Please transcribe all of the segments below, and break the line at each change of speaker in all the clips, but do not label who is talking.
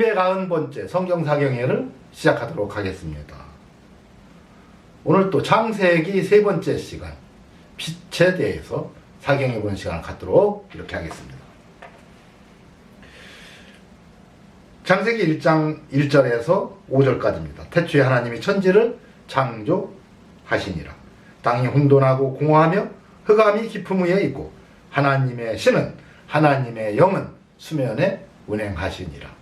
290번째 성경사경회를 시작하도록 하겠습니다. 오늘 또 창세기 세 번째 시간, 빛에 대해서 사경해 보는 시간을 갖도록 이렇게 하겠습니다. 창세기 1장 1절에서 5절까지입니다. 태초에 하나님이 천지를 창조하시니라. 땅이 혼돈하고 공허하며 흑암이 깊음 위에 있고 하나님의 신은 하나님의 영은 수면에 운행하시니라.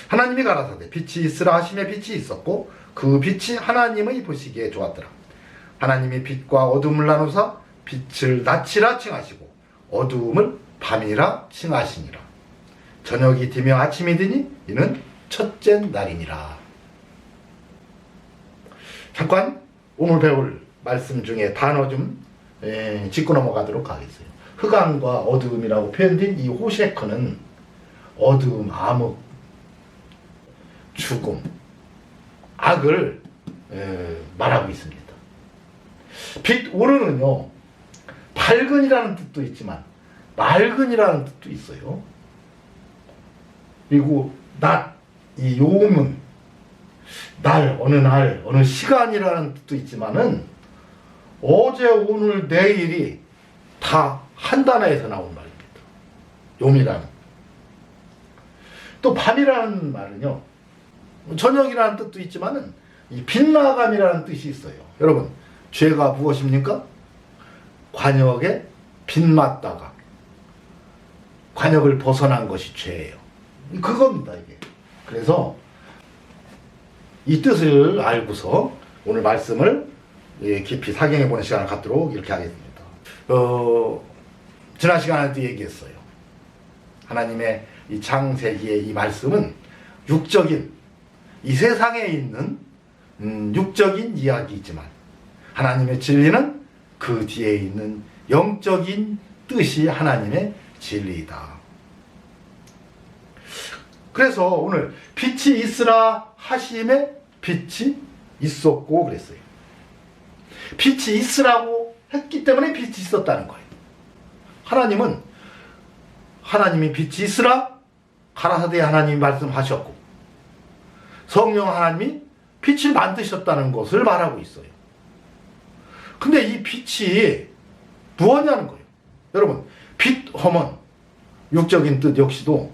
하나님이 가라사대 빛이 있으라 하시매 빛이 있었고 그 빛이 하나님의 보시기에 좋았더라. 하나님이 빛과 어둠을 나누사 빛을 낮이라 칭하시고 어두움을 밤이라 칭하시니라. 저녁이 되며 아침이 되니 이는 첫째 날이니라. 잠깐 오늘 배울 말씀 중에 단어 좀 짚고 넘어가도록 하겠어요. 흑암과 어두움이라고 표현된 이 호세크는 어두움, 암흑, 죽음, 악을 말하고 있습니다. 빛 오르는요, 밝은이라는 뜻도 있지만 맑은이라는 뜻도 있어요. 그리고 낮, 이 요음은 날, 어느 날, 어느 시간이라는 뜻도 있지만은 어제, 오늘, 내일이 다 한 단어에서 나온 말입니다. 요미라는. 또 밤이라는 말은요, 저녁이라는 뜻도 있지만은 이 빗나감이라는 뜻이 있어요. 여러분, 죄가 무엇입니까? 관역에 빗맞다가 관역을 벗어난 것이 죄예요. 그겁니다, 이게. 그래서 이 뜻을 알고서 오늘 말씀을 깊이 사경해 보는 시간을 갖도록 이렇게 하겠습니다. 지난 시간에도 얘기했어요. 하나님의 이 창세기의 이 말씀은 육적인, 이 세상에 있는 육적인 이야기이지만 하나님의 진리는 그 뒤에 있는 영적인 뜻이 하나님의 진리이다. 그래서 오늘 빛이 있으라 하심에 빛이 있었고 그랬어요. 빛이 있으라고 했기 때문에 빛이 있었다는 거예요. 하나님이 빛이 있으라 가라사대 하나님이 말씀하셨고 성령 하나님이 빛을 만드셨다는 것을 말하고 있어요. 근데 이 빛이 무엇냐는 거예요. 여러분, 빛 하면 육적인 뜻 역시도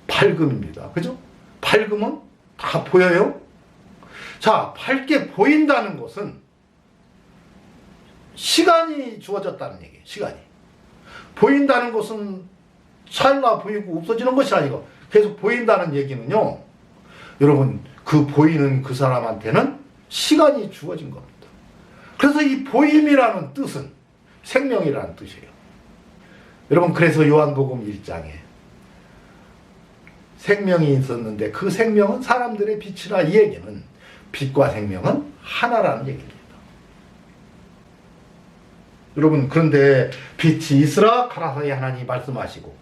밝음입니다. 그죠? 밝음은 다 보여요. 자, 밝게 보인다는 것은 시간이 주어졌다는 얘기예요. 시간이. 보인다는 것은 찰나 보이고 없어지는 것이 아니고 계속 보인다는 얘기는요, 여러분, 그 보이는 그 사람한테는 시간이 주어진 겁니다. 그래서 이 보임이라는 뜻은 생명이라는 뜻이에요. 여러분, 그래서 요한복음 1장에 생명이 있었는데 그 생명은 사람들의 빛이라, 이 얘기는 빛과 생명은 하나라는 얘기입니다. 여러분, 그런데 빛이 있으라 가라사대 하나님이 말씀하시고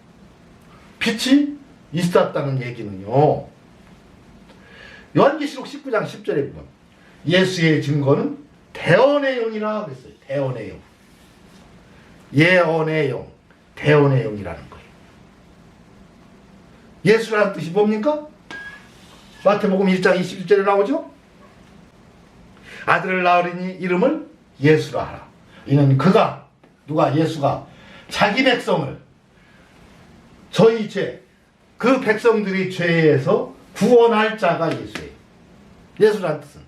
빛이 있었다는 얘기는요, 요한계시록 19장 10절에 보면 예수의 증거는 대언의 영이라 그랬어요. 대언의 영. 예언의 영, 대언의 영이라는 거예요. 예수라는 뜻이 뭡니까? 마태복음 1장 21절에 나오죠? 아들을 낳으리니 이름을 예수라 하라. 이는 그가, 누가? 예수가 자기 백성을, 저희 죄, 그 백성들이 죄에서 구원할 자가 예수예요. 예수라는 뜻은.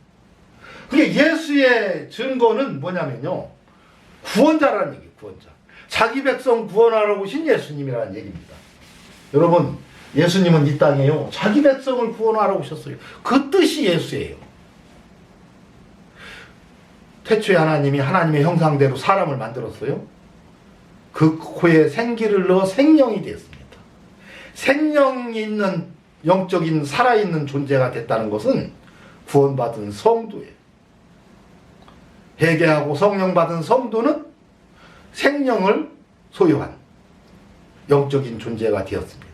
그게 예수의 증거는 뭐냐면요, 구원자라는 얘기예요. 구원자. 자기 백성 구원하러 오신 예수님이라는 얘기입니다. 여러분, 예수님은 이 땅에요, 자기 백성을 구원하러 오셨어요. 그 뜻이 예수예요. 태초에 하나님이 하나님의 형상대로 사람을 만들었어요. 그 코에 생기를 넣어 생명이 되었습니다. 생명이 있는 영적인 살아있는 존재가 됐다는 것은 구원받은 성도예요. 회개하고 성령 받은 성도는 생명을 소유한 영적인 존재가 되었습니다.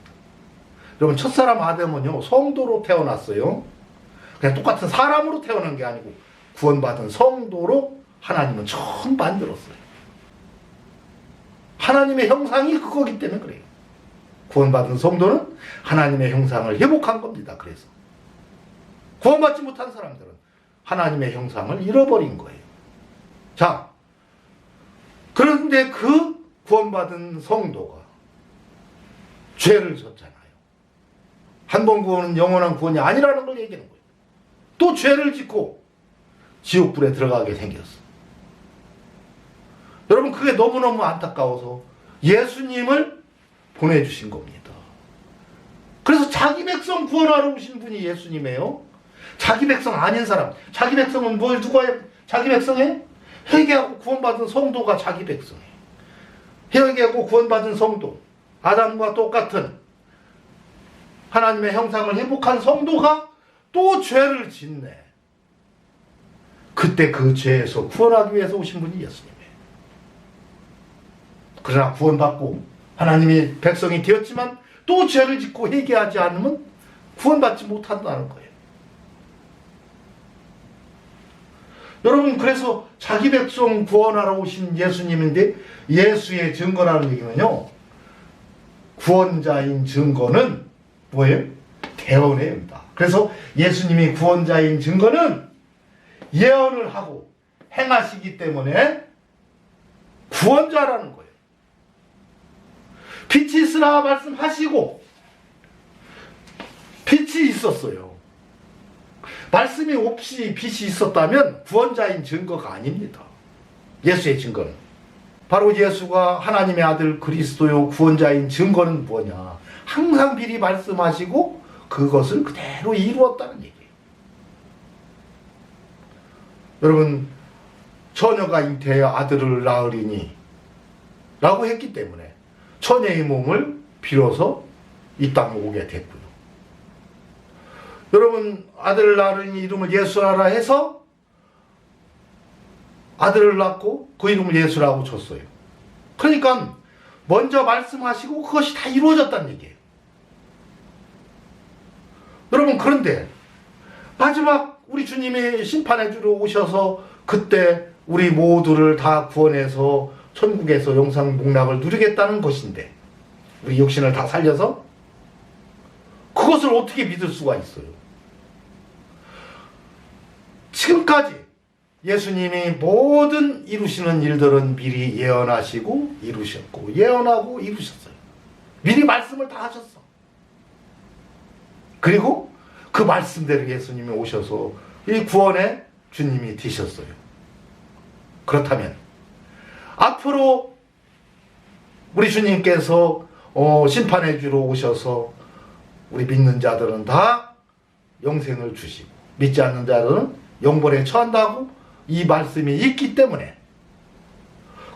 여러분, 첫사람 아담은요, 성도로 태어났어요. 그냥 똑같은 사람으로 태어난 게 아니고 구원받은 성도로 하나님은 처음 만들었어요. 하나님의 형상이 그거기 때문에 그래요. 구원받은 성도는 하나님의 형상을 회복한 겁니다. 그래서 구원받지 못한 사람들은 하나님의 형상을 잃어버린 거예요. 자, 그런데 그 구원받은 성도가 죄를 졌잖아요. 한 번 구원은 영원한 구원이 아니라는 걸 얘기하는 거예요. 또 죄를 짓고 지옥불에 들어가게 생겼어. 여러분, 그게 너무너무 안타까워서 예수님을 보내주신 겁니다. 그래서 자기 백성 구원하러 오신 분이 예수님이에요. 자기 백성 아닌 사람. 자기 백성은 뭘 누가 자기 백성이에요? 회개하고 구원받은 성도가 자기 백성이에요. 회개하고 구원받은 성도, 아담과 똑같은 하나님의 형상을 회복한 성도가 또 죄를 짓네. 그때 그 죄에서 구원하기 위해서 오신 분이 예수님이에요. 그러나 구원받고 하나님의 백성이 되었지만 또 죄를 짓고 회개하지 않으면 구원받지 못한다는 거예요. 여러분, 그래서 자기 백성 구원하러 오신 예수님인데, 예수의 증거라는 얘기는요, 구원자인 증거는 뭐예요? 대언입니다. 그래서 예수님이 구원자인 증거는 예언을 하고 행하시기 때문에 구원자라는 거예요. 빛이 있으라 말씀하시고 빛이 있었어요. 말씀이 없이 빛이 있었다면 구원자인 증거가 아닙니다. 예수의 증거는. 바로 예수가 하나님의 아들 그리스도요 구원자인 증거는 뭐냐? 항상 미리 말씀하시고 그것을 그대로 이루었다는 얘기예요. 여러분, 처녀가 잉태하여 아들을 낳으리니 라고 했기 때문에 처녀의 몸을 빌어서 이 땅에 오게 됐고요. 여러분, 아들을 낳으니 이름을 예수라라 해서 아들을 낳고 그 이름을 예수라고 줬어요. 그러니까 먼저 말씀하시고 그것이 다 이루어졌다는 얘기예요. 여러분, 그런데 마지막 우리 주님이 심판해 주러 오셔서 그때 우리 모두를 다 구원해서 천국에서 영상 복락을 누리겠다는 것인데, 우리 육신을 다 살려서 그것을 어떻게 믿을 수가 있어요? 지금까지 예수님이 모든 이루시는 일들은 미리 예언하시고 이루셨고, 예언하고 이루셨어요. 미리 말씀을 다 하셨어. 그리고 그 말씀대로 예수님이 오셔서 이 구원의 주님이 되셨어요. 그렇다면 앞으로 우리 주님께서 심판해 주러 오셔서 우리 믿는 자들은 다 영생을 주시고 믿지 않는 자들은 영벌에 처한다고 이 말씀이 있기 때문에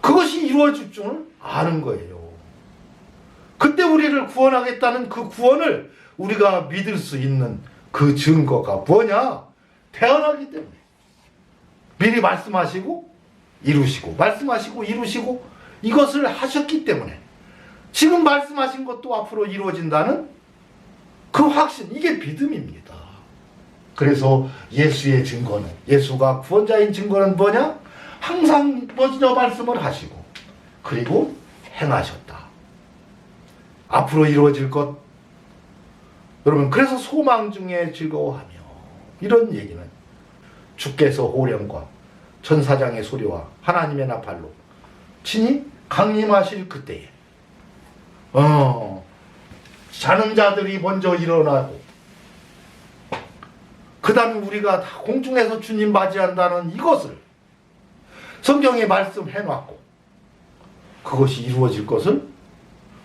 그것이 이루어질 줄 아는 거예요. 그때 우리를 구원하겠다는 그 구원을 우리가 믿을 수 있는 그 증거가 뭐냐? 태어나기 때문에. 미리 말씀하시고 이루시고, 말씀하시고 이루시고 이것을 하셨기 때문에 지금 말씀하신 것도 앞으로 이루어진다는 그 확신, 이게 믿음입니다. 그래서 예수의 증거는, 예수가 구원자인 증거는 뭐냐? 항상 먼저 말씀을 하시고 그리고 행하셨다. 앞으로 이루어질 것, 여러분, 그래서 소망 중에 즐거워하며, 이런 얘기는 주께서 호령과 천사장의 소리와 하나님의 나팔로 친히 강림하실 그때에 자는 자들이 먼저 일어나고 그 다음에 우리가 다 공중에서 주님 맞이한다는 이것을 성경에 말씀해놨고 그것이 이루어질 것을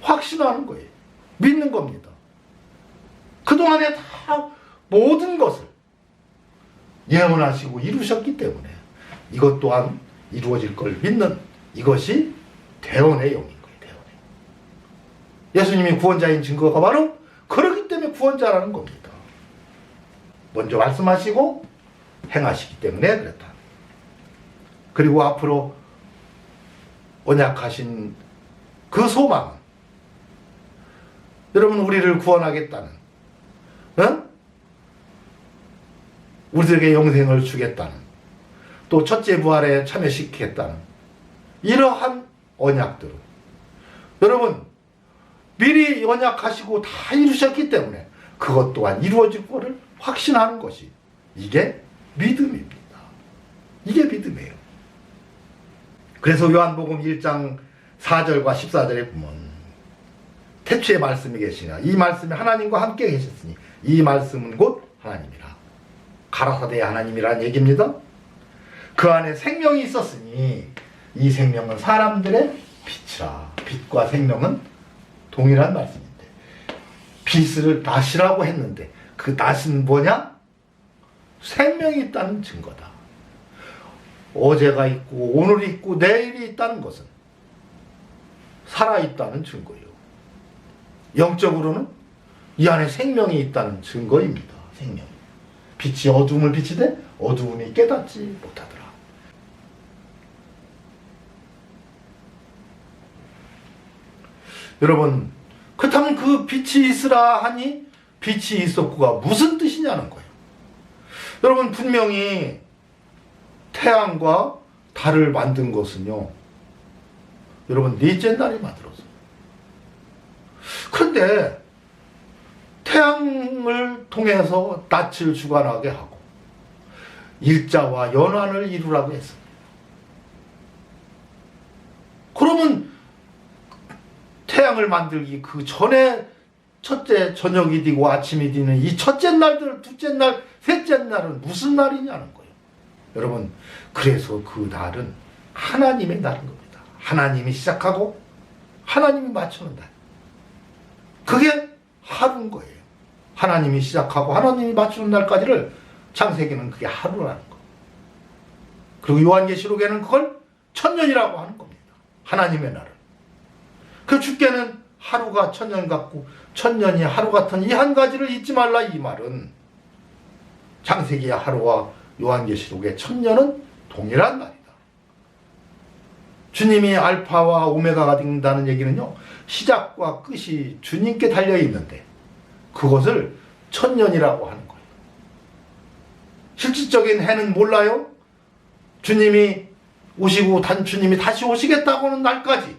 확신하는 거예요. 믿는 겁니다. 그동안에 다 모든 것을 예언하시고 이루셨기 때문에 이것 또한 이루어질 걸 믿는, 이것이 대언의 영인 거예요. 대언의. 예수님이 구원자인 증거가 바로 그렇기 때문에 구원자라는 겁니다. 먼저 말씀하시고 행하시기 때문에 그렇다. 그리고 앞으로 언약하신 그 소망은 여러분, 우리를 구원하겠다는, 우리들에게 영생을 주겠다는, 또 첫째 부활에 참여시키겠다는 이러한 언약들을, 여러분, 미리 언약하시고 다 이루셨기 때문에 그것 또한 이루어질 거를 확신하는 것이 이게 믿음입니다. 이게 믿음이에요. 그래서 요한복음 1장 4절과 14절에 보면 태초에 말씀이 계시나 이 말씀이 하나님과 함께 계셨으니 이 말씀은 곧 하나님이라. 가라사대 하나님이라는 얘기입니다. 그 안에 생명이 있었으니 이 생명은 사람들의 빛이라. 빛과 생명은 동일한 말씀인데 빛을 낫이라고 했는데 그 낫은 뭐냐? 생명이 있다는 증거다. 어제가 있고 오늘이 있고 내일이 있다는 것은 살아있다는 증거예요. 영적으로는 이 안에 생명이 있다는 증거입니다. 생명. 빛이 어둠을 비치되 어두움이 깨닫지 못하더라. 여러분, 그렇다면 그 빛이 있으라 하니 빛이 있었고가 무슨 뜻이냐는 거예요. 여러분, 분명히 태양과 달을 만든 것은요, 여러분 넷째 날이 만들었어요. 그런데 태양을 통해서 낯을 주관하게 하고 일자와 연환을 이루라고 했습니다. 그러면 태양을 만들기 그 전에 첫째 저녁이 되고 아침이 되는 이 첫째 날들, 둘째 날, 셋째 날은 무슨 날이냐는 거예요. 여러분, 그래서 그 날은 하나님의 날인 겁니다. 하나님이 시작하고 하나님이 맞추는 날. 그게 하루인 거예요. 하나님이 시작하고 하나님이 맞추는 날까지를 창세기는 그게 하루라는 거. 그리고 요한계시록에는 그걸 천년이라고 하는 겁니다. 하나님의 날을. 그 주께는 하루가 천년 같고 천년이 하루 같은 이 한 가지를 잊지 말라. 이 말은 창세기의 하루와 요한계시록의 천년은 동일한 날이다. 주님이 알파와 오메가가 된다는 얘기는요, 시작과 끝이 주님께 달려있는데 그것을 천년이라고 하는 거예요. 실질적인 해는 몰라요. 주님이 오시고 주님이 다시 오시겠다고 하는 날까지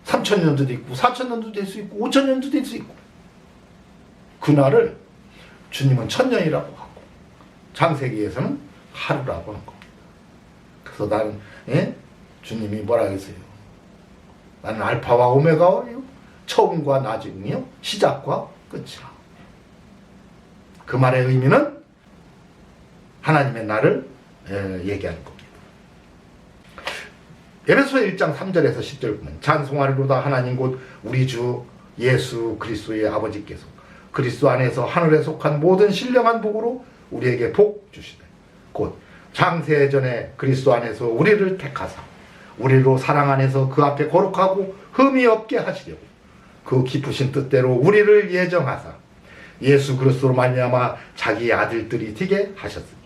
3,000년도 있고 4,000년도 될 수 있고 5,000년도 될 수 있고 그날을 주님은 천년이라고 하고 창세기에서는 하루라고 한 겁니다. 그래서 나는 주님이 뭐라 했어요? 나는 알파와 오메가요, 처음과 나중이요, 시작과 끝이라. 그 말의 의미는 하나님의 날을 얘기하는 겁니다. 에베소서 1장 3절에서 10절 보면 찬송하리로다 하나님 곧 우리 주 예수 그리스도의 아버지께서 그리스도 안에서 하늘에 속한 모든 신령한 복으로 우리에게 복 주시되 곧 창세전에 그리스도 안에서 우리를 택하사 우리로 사랑 안에서 그 앞에 거룩하고 흠이 없게 하시려고 그 기쁘신 뜻대로 우리를 예정하사 예수 그리스도로 말미암아 자기의 아들들이 되게 하셨으니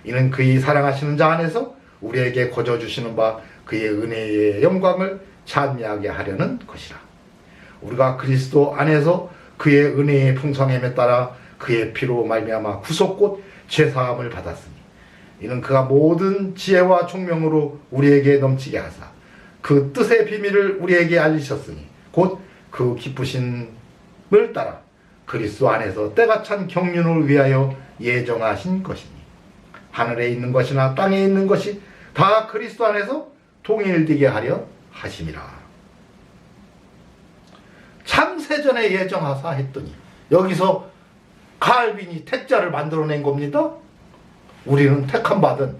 이는 그의 사랑하시는 자 안에서 우리에게 거저 주시는 바 그의 은혜의 영광을 찬미하게 하려는 것이라. 우리가 그리스도 안에서 그의 은혜의 풍성함에 따라 그의 피로 말미암아 구속 곧 죄사함을 받았으니 이는 그가 모든 지혜와 총명으로 우리에게 넘치게 하사 그 뜻의 비밀을 우리에게 알리셨으니 곧 그 기쁘심을 따라 그리스도 안에서 때가 찬 경륜을 위하여 예정하신 것이니 하늘에 있는 것이나 땅에 있는 것이 다 그리스도 안에서 통일되게 하려 하심이라. 창세전에 예정하사 했더니 여기서 칼빈이 택자를 만들어낸 겁니다. 우리는 택함 받은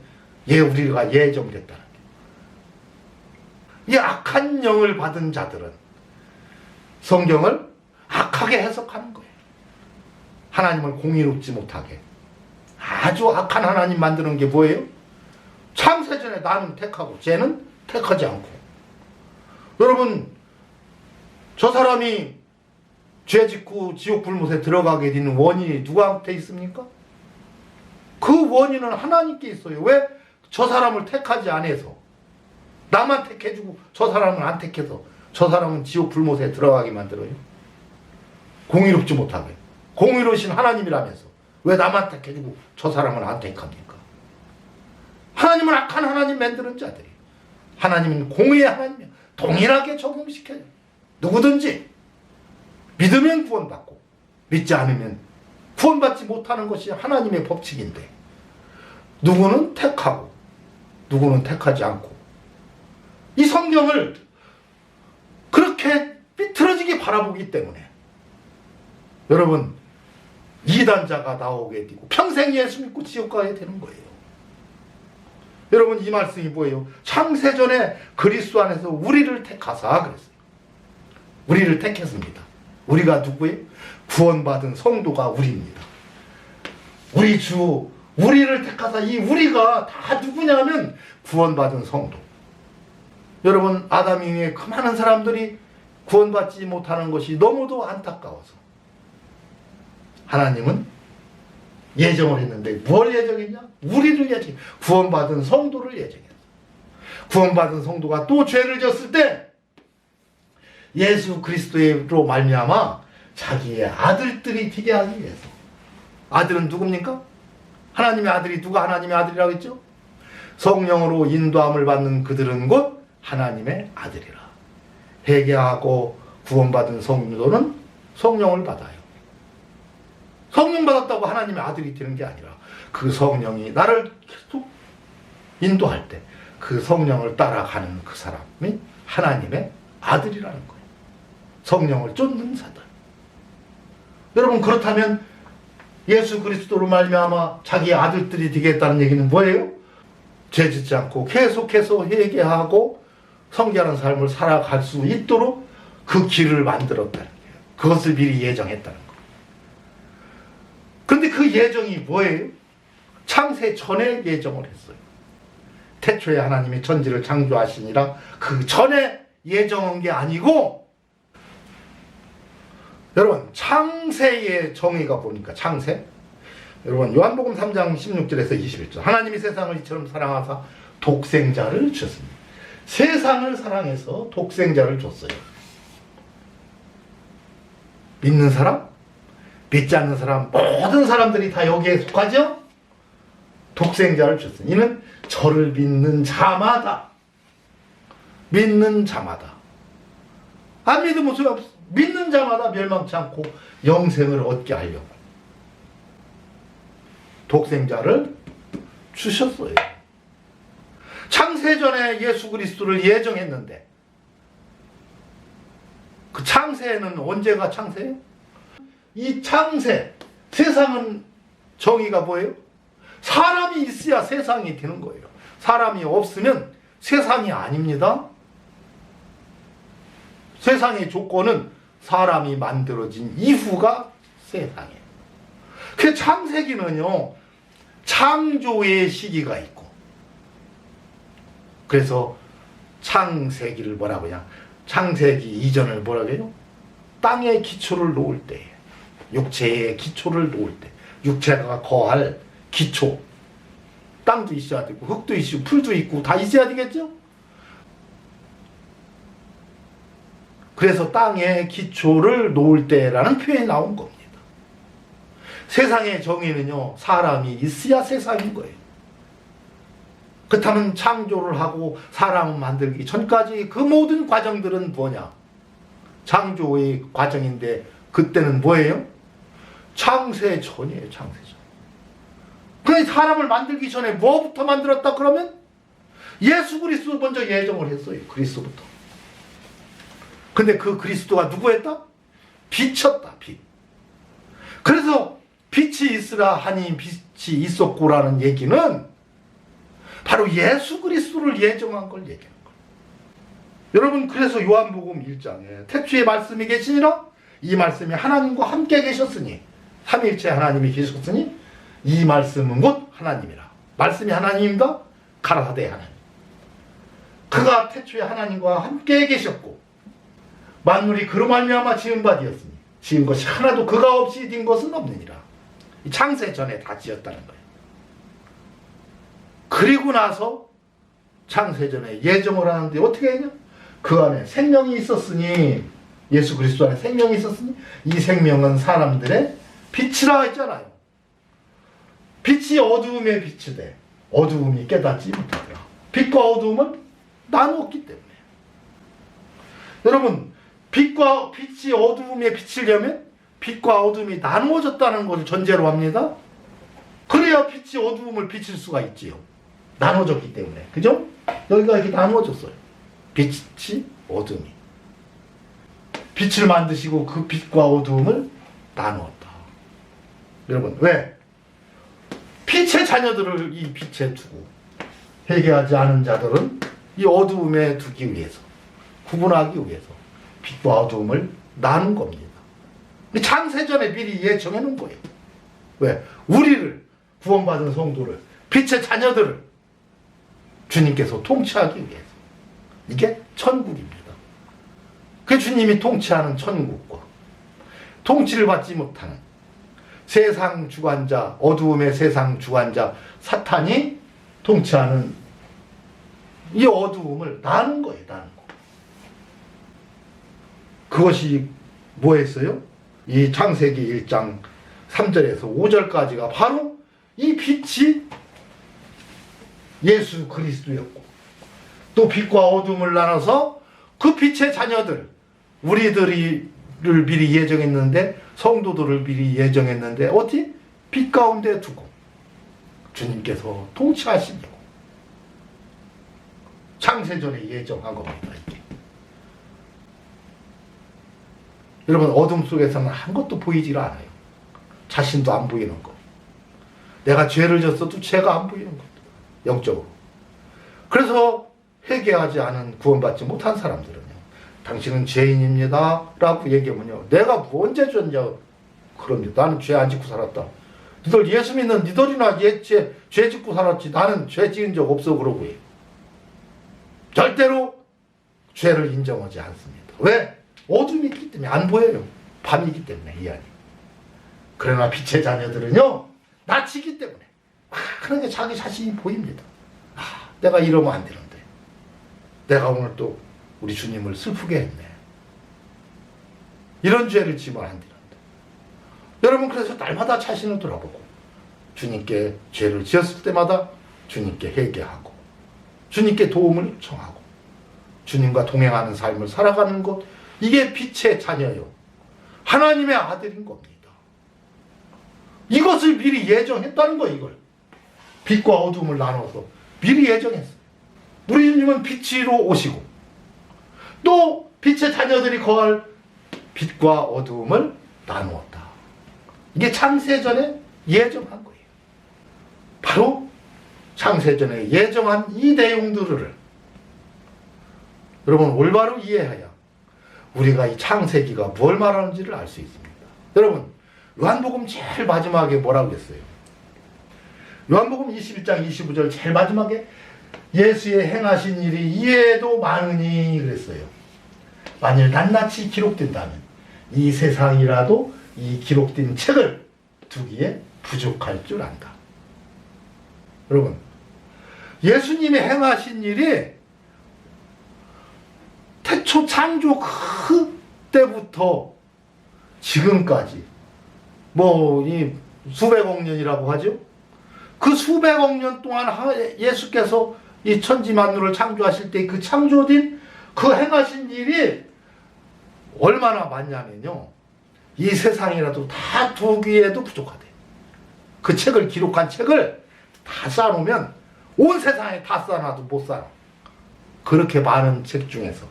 우리가 예정됐다는 게. 이 악한 영을 받은 자들은 성경을 악하게 해석하는 거예요. 하나님을 공의롭지 못하게. 아주 악한 하나님 만드는 게 뭐예요? 창세전에 나는 택하고 쟤는 택하지 않고. 여러분, 저 사람이 죄 짓고 지옥 불못에 들어가게 되는 원인이 누구한테 있습니까? 그 원인은 하나님께 있어요. 왜? 저 사람을 택하지 않아서. 나만 택해주고 저 사람은 안 택해서 저 사람은 지옥 불못에 들어가게 만들어요. 공의롭지 못하게. 공의로우신 하나님이라면서 왜 나만 택해주고 저 사람은 안 택합니까? 하나님은 악한 하나님 만드는 자들이. 하나님은 공의의 하나님이야. 동일하게 적용시켜요. 누구든지 믿으면 구원받고 믿지 않으면 구원받지 못하는 것이 하나님의 법칙인데 누구는 택하고 누구는 택하지 않고 이 성경을 그렇게 삐뚤어지게 바라보기 때문에 여러분 이단자가 나오게 되고 평생 예수 믿고 지옥 가게 되는 거예요. 여러분 이 말씀이 뭐예요? 창세전에 그리스도 안에서 우리를 택하사 그랬어요. 우리를 택했습니다. 우리가 누구예요? 구원받은 성도가 우리입니다. 우리 주 우리를 택하사 이 우리가 다 누구냐면 구원받은 성도. 여러분 아담 이후에 그 많은 사람들이 구원받지 못하는 것이 너무도 안타까워서 하나님은 예정을 했는데 뭘 예정했냐? 우리를 예정했어요. 구원받은 성도를 예정했어요. 구원받은 성도가 또 죄를 졌을 때 예수 그리스도로 말미암아 자기의 아들들이 되게 하기 위해서. 아들은 누굽니까? 하나님의 아들이 누가 하나님의 아들이라고 했죠? 성령으로 인도함을 받는 그들은 곧 하나님의 아들이라. 회개하고 구원받은 성도는 성령을 받아요. 성령 받았다고 하나님의 아들이 되는 게 아니라 그 성령이 나를 계속 인도할 때 그 성령을 따라가는 그 사람이 하나님의 아들이라는 거예요. 성령을 쫓는 사들. 여러분 그렇다면 예수 그리스도로 말미암아 자기의 아들들이 되겠다는 얘기는 뭐예요? 죄 짓지 않고 계속해서 회개하고 성결한 삶을 살아갈 수 있도록 그 길을 만들었다는 거예요. 그것을 미리 예정했다는 거예요. 그런데 그 예정이 뭐예요? 창세 전에 예정을 했어요. 태초에 하나님이 천지를 창조하시니라 그 전에 예정한 게 아니고 여러분 창세의 정의가 보니까 창세 여러분 요한복음 3장 16절에서 21절 하나님이 세상을 이처럼 사랑하사 독생자를 주셨습니다. 세상을 사랑해서 독생자를 줬어요. 믿는 사람? 믿지 않는 사람 모든 사람들이 다 여기에 속하죠? 독생자를 주셨습니다. 이는 저를 믿는 자마다 안 믿으면 소용없어. 믿는 자마다 멸망치 않고 영생을 얻게 하려고 독생자를 주셨어요. 창세전에 예수 그리스도를 예정했는데 그 창세는 언제가 창세예요? 이 창세 세상은 정의가 뭐예요? 사람이 있어야 세상이 되는 거예요. 사람이 없으면 세상이 아닙니다. 세상의 조건은 사람이 만들어진 이후가 세상이에요. 그 창세기는요 창조의 시기가 있고 그래서 창세기를 뭐라고 하냐 창세기 이전을 뭐라고 해요? 땅의 기초를 놓을 때 육체의 기초를 놓을 때 육체가 거할 기초 땅도 있어야 되고 흙도 있고 풀도 있고 다 있어야 되겠죠? 그래서 땅의 기초를 놓을 때라는 표현이 나온 겁니다. 세상의 정의는요 사람이 있어야 세상인 거예요. 그렇다면 창조를 하고 사람을 만들기 전까지 그 모든 과정들은 뭐냐? 창조의 과정인데 그때는 뭐예요? 창세전이에요. 창세전. 그러니까 사람을 만들기 전에 뭐부터 만들었다 그러면 예수 그리스도 먼저 예정을 했어요. 그리스도부터. 근데 그 그리스도가 누구였다? 빛이었다. 빛. 그래서 빛이 있으라 하니 빛이 있었고라는 얘기는 바로 예수 그리스도를 예정한 걸 얘기하는 거예요. 여러분 그래서 요한복음 1장에 태초에 말씀이 계시니라 이 말씀이 하나님과 함께 계셨으니 삼위일체 하나님이 계셨으니 이 말씀은 곧 하나님이라. 말씀이 하나님입니다. 가라사대 하나님. 그가 태초에 하나님과 함께 계셨고 만물이 그로 말미암아 지은 바 되었으니 지은 것이 하나도 그가 없이 된 것은 없느니라. 창세 전에 다 지었다는 거예요. 그리고 나서 창세 전에 예정을 하는데 어떻게 했냐? 그 안에 생명이 있었으니 예수 그리스도 안에 생명이 있었으니 이 생명은 사람들의 빛이라 했잖아요. 빛이 어두움의 빛이 돼. 어두움이 깨닫지 못하더라. 빛과 어두움은 나누었기 때문에. 여러분 빛이 어두움에 비치려면 빛과 어둠이 나누어졌다는 것을 전제로 합니다. 그래야 빛이 어두움을 비칠 수가 있지요. 나눠졌기 때문에. 그죠? 여기가 이렇게 나누어졌어요. 빛이 어둠이. 빛을 만드시고 그 빛과 어두움을 나누었다. 여러분, 왜? 빛의 자녀들을 이 빛에 두고 회개하지 않은 자들은 이 어두움에 두기 위해서, 구분하기 위해서 빛과 어두움을 나눈 겁니다. 창세전에 미리 예정해 놓은 거예요. 왜? 우리를, 구원받은 성도를, 빛의 자녀들을 주님께서 통치하기 위해서. 이게 천국입니다. 그 주님이 통치하는 천국과 통치를 받지 못하는 세상 주관자, 어두움의 세상 주관자 사탄이 통치하는 이 어두움을 나눈 거예요. 나눈 거. 그것이 뭐였어요? 이 창세기 1장 3절에서 5절까지가 바로 이 빛이 예수 그리스도였고, 또 빛과 어둠을 나눠서 그 빛의 자녀들, 우리들을 미리 예정했는데, 성도들을 미리 예정했는데 어디? 빛 가운데 두고 주님께서 통치하시려고 창세전에 예정한 겁니다. 이게. 여러분, 어둠 속에서는 아무것도 보이질 않아요. 자신도 안 보이는 거. 내가 죄를 졌어도 죄가 안 보이는 것. 영적으로. 그래서 회개하지 않은, 구원받지 못한 사람들은요, 당신은 죄인입니다 라고 얘기하면요, 내가 언제 졌냐, 그럽니다. 나는 죄 안 짓고 살았다. 너희들 예수 믿는 너희들이나 죄 짓고 살았지, 나는 죄 지은 적 없어, 그러고 해요. 절대로 죄를 인정하지 않습니다. 왜? 어둠이 있기 때문에 안 보여요. 밤이기 때문에, 이 안이. 그러나 빛의 자녀들은요, 낯이기 때문에 그러니까 자기 자신이 보입니다. 내가 이러면 안 되는데, 내가 오늘 또 우리 주님을 슬프게 했네, 이런 죄를 지면 안 되는데. 여러분, 그래서 날마다 자신을 돌아보고 주님께 죄를 지었을 때마다 주님께 회개하고 주님께 도움을 청하고 주님과 동행하는 삶을 살아가는 것, 이게 빛의 자녀요, 하나님의 아들인 겁니다. 이것을 미리 예정했다는 거예요. 이걸 빛과 어둠을 나눠서 미리 예정했어요. 우리 주님은 빛으로 오시고 또 빛의 자녀들이 거할 빛과 어두움을 나누었다. 이게 창세전에 예정한 거예요. 바로 창세전에 예정한 이 내용들을 여러분 올바로 이해해야 우리가 이 창세기가 뭘 말하는지를 알 수 있습니다. 여러분, 요한복음 제일 마지막에 뭐라고 했어요? 요한복음 21장 25절 제일 마지막에 예수의 행하신 일이 이에도 많으니 그랬어요. 만일 낱낱이 기록된다면 이 세상이라도 이 기록된 책을 두기에 부족할 줄 안다. 여러분, 예수님이 행하신 일이 태초 창조 그때부터 지금까지 이 수백억 년이라고 하죠. 그 수백억 년 동안 예수께서 이 천지 만물을 창조하실 때 그 창조된 그 행하신 일이 얼마나 많냐면요, 이 세상이라도 다 두기에도 부족하대. 그 책을, 기록한 책을 다 쌓아놓으면 온 세상에 다 쌓아놔도 못 살아. 그렇게 많은 책 중에서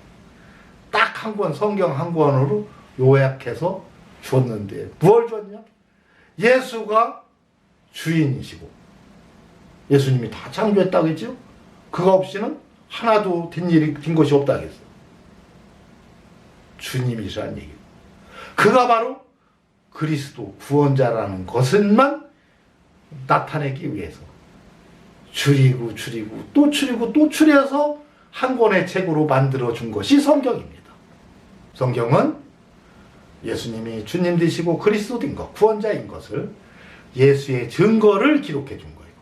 딱 한 권, 성경 한 권으로 요약해서 줬는데 뭘 줬냐? 예수가 주인이시고 예수님이 다 창조했다고 했죠? 그거 없이는 하나도 된 것이 없다고 했어. 주님이시라는 얘기예요. 그가 바로 그리스도 구원자라는 것을만 나타내기 위해서 줄이고 또 줄이고 또 줄여서 한 권의 책으로 만들어준 것이 성경입니다. 성경은 예수님이 주님 되시고 그리스도 된 것, 구원자인 것을, 예수의 증거를 기록해 준 거예요.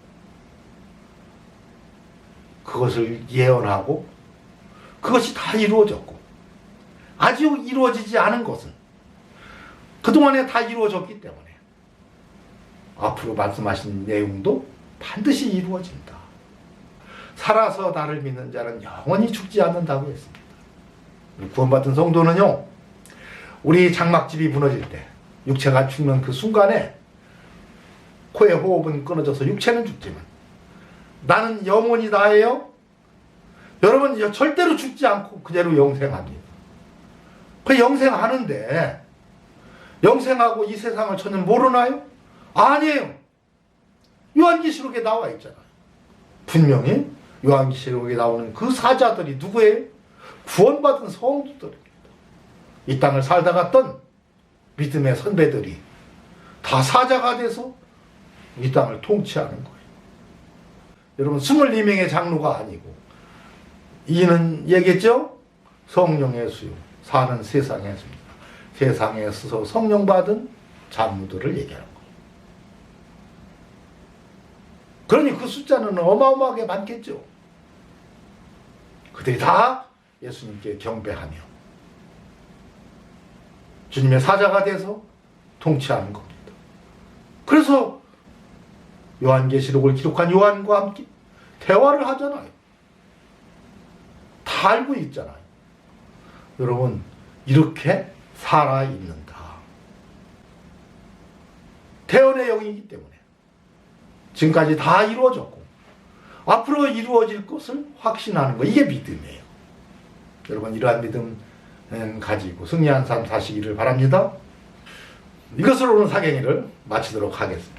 그것을 예언하고 그것이 다 이루어졌고, 아직 이루어지지 않은 것은 그동안에 다 이루어졌기 때문에 앞으로 말씀하신 내용도 반드시 이루어진다. 살아서 나를 믿는 자는 영원히 죽지 않는다고 했습니다. 구원받은 성도는요, 우리 장막집이 무너질 때 육체가 죽는 그 순간에 코의 호흡은 끊어져서 육체는 죽지만 나는 영혼이 다예요. 여러분 절대로 죽지 않고 그대로 영생합니다. 그 영생하는데 영생하고 이 세상을 전혀 모르나요? 아니에요. 요한계시록에 나와 있잖아요. 분명히 요한계시록에 나오는 그 사자들이 누구예요? 구원받은 성도들입니다. 이 땅을 살다 갔던 믿음의 선배들이 다 사자가 돼서 이 땅을 통치하는 거예요. 여러분 24명의 장로가 아니고 이는 얘기했죠? 성령의 수요 사는 세상에서입니다. 세상에서 성령 받은 장로들을 얘기하는 거예요. 그러니 그 숫자는 어마어마하게 많겠죠. 그들이 다 예수님께 경배하며 주님의 사자가 돼서 통치하는 겁니다. 그래서 요한계시록을 기록한 요한과 함께 대화를 하잖아요. 다 알고 있잖아요. 여러분 이렇게 살아있는다. 태연의 영이기 때문에 지금까지 다 이루어졌고 앞으로 이루어질 것을 확신하는 거, 이게 믿음이에요. 여러분 이러한 믿음 가지고 승리한 삶 사시기를 바랍니다. 이것으로 오늘 사경위를 마치도록 하겠습니다.